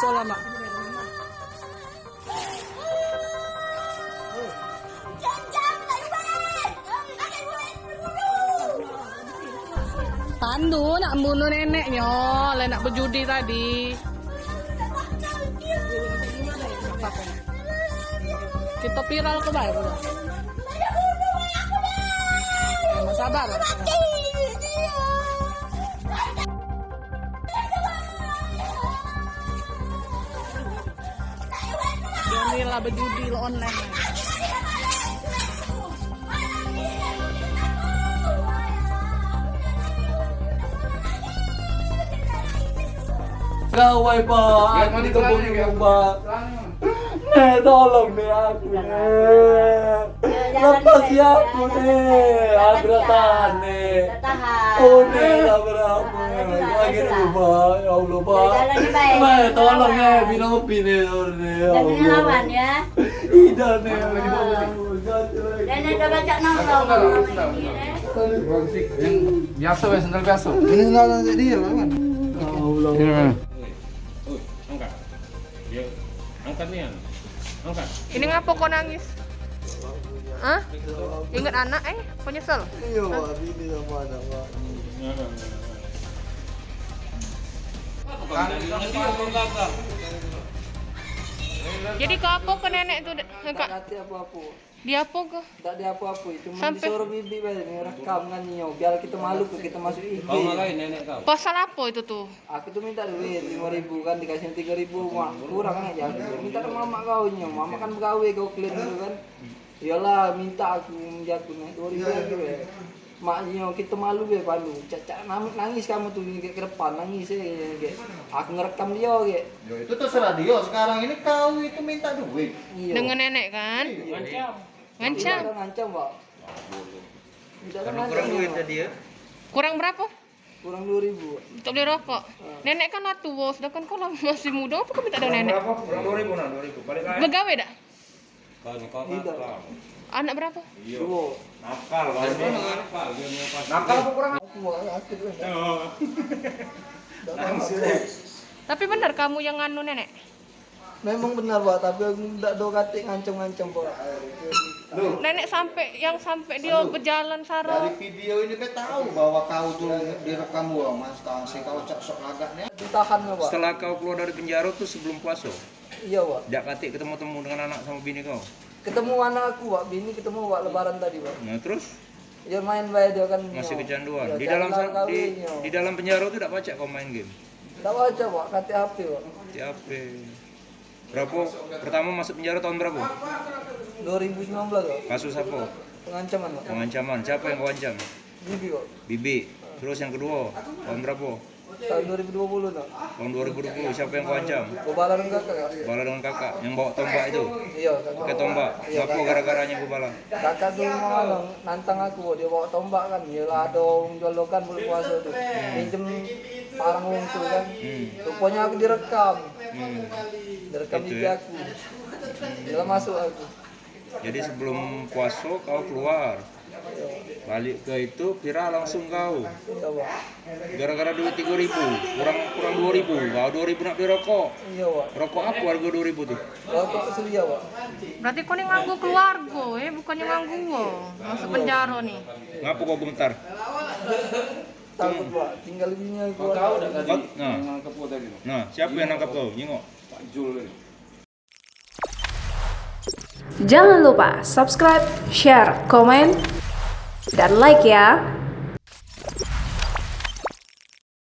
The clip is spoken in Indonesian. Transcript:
Solama. Pandu nak bunuh neneknya, lah nak berjudi tadi. Kita viral ke baik. Sabar. Jadilah berjudi online. Gawai pak, aku di kebun pak. Nih tolong nih aku nih. Lepas ya aku nih, aku tahan nih. Oh nih lah berapa? Lagi dulu pak, ya Allah pak. Nih tolong nih, binopi nih nih. Jangan lawan ya. Tidak nih. Dan ada baca nongkrong. Yang biasa wes sendal biasa. Ini sendal dia kan? Allah. Angkat. Ya, angkat nih. Angkat. Ini ngapa kau nangis? Hah? Ingat anak kau nyesel? Iya pak, ini sama anak pak. Jadi kau apa ke nenek tuh? Kak, Hati apa-apa. dia apa ke? Tak ada apa-apa, cuma Sampai- disuruh bibi nih rekam kan nyo, biar kita malu kita masuk IG. Kau ngalahin nenek kau. Pasal apa itu tuh? Aku tuh minta duit 5.000 kan, dikasih 3.000 mak kurang aja. Minta ke mama kau nyo, mama kan begawe kau clear dulu kan. Iyalah minta aku menjaku nih 2.000 lagi ya. Mak nyo kita malu be palu. Caca nangis kamu tuh ke depan nangis kayak. Aku ngerekam dia kayak. Ya itu terserah dia. Sekarang ini kau itu minta duit. Iya. Dengan nenek kan? Ngancam. Iya, ngancam pak. Tidak ada ngancam. Kurang duit dia. Kurang berapa? Kurang 2.000. Untuk beli rokok. Nenek kan lah tua, sedangkan kau lah masih muda, apa kau minta dari nenek? Berapa? Kurang 2.000 nah, 2.000. Balik lagi. Begawe dak? Kau Tidak. nakal. Anak berapa? Dua. Nakal kau ini nakal. Dia mau pas. Nakal apa kurang? Aku tuh. Tapi benar kamu yang nganu nenek? Memang benar pak, tapi aku tidak do katik ngancam-ngancam pak. Nenek sampai dia berjalan Dari sarau. video ini kita tahu bahwa kau tuh direkam gua, Mas. Kau sok agaknya. Ditahan ya pak. Setelah kau keluar dari penjara tuh sebelum puasa, Iya pak. jak katik ketemu-temu dengan anak sama bini kau. Ketemu anak aku pak, bini ketemu pak lebaran tadi pak. Nah terus Dia main baik dia kan. masih nyo. kecanduan. Iya, Di dalam jalan kawin, di, nyo. di dalam penjara tuh tidak baca kau main game. Tak baca pak, katik HP pak. TAP. Berapa? Pertama masuk penjara tahun berapa? 2019 pak. Kasus apa? Pengancaman pak. Pengancaman. Siapa yang kau ancam? Bibi pak. Bibi. Terus yang kedua tahun berapa? Tahun 2020 pak. Tahun 2020. Siapa yang kau ancam? Gobala dan kakak kak. Bala dengan kakak yang bawa tombak itu. Iya kakak. Pakai tombak. Iya, Apa kakak. gara-garanya gue bala? Kakak tuh malah nantang aku, dia bawa tombak kan, yalah ada orang jolokan bulan puasa tuh, minjem parang wong tuh kan, rupanya aku direkam, direkam Gitu di ya. aku, yalah masuk aku, Jadi sebelum puasa kau keluar. Balik ke itu viral langsung kau. iya pak, Gara-gara duit 3.000, kurang 2.000. Kau 2.000 nak beli rokok. iya pak, Rokok apa harga 2.000 tuh? rokok selia pak, Berarti kau nih nganggu keluarga, bukannya nganggu gua. Masuk penjara nih. Ngapa kau bentar? takut pak, tinggal bini aku, Kau udah tadi Nah. yang nangkep kau tadi. Nah, siapa yang nangkap kau? Nyengok. Pak Jul ini. Jangan lupa subscribe, share, komen, dan like ya.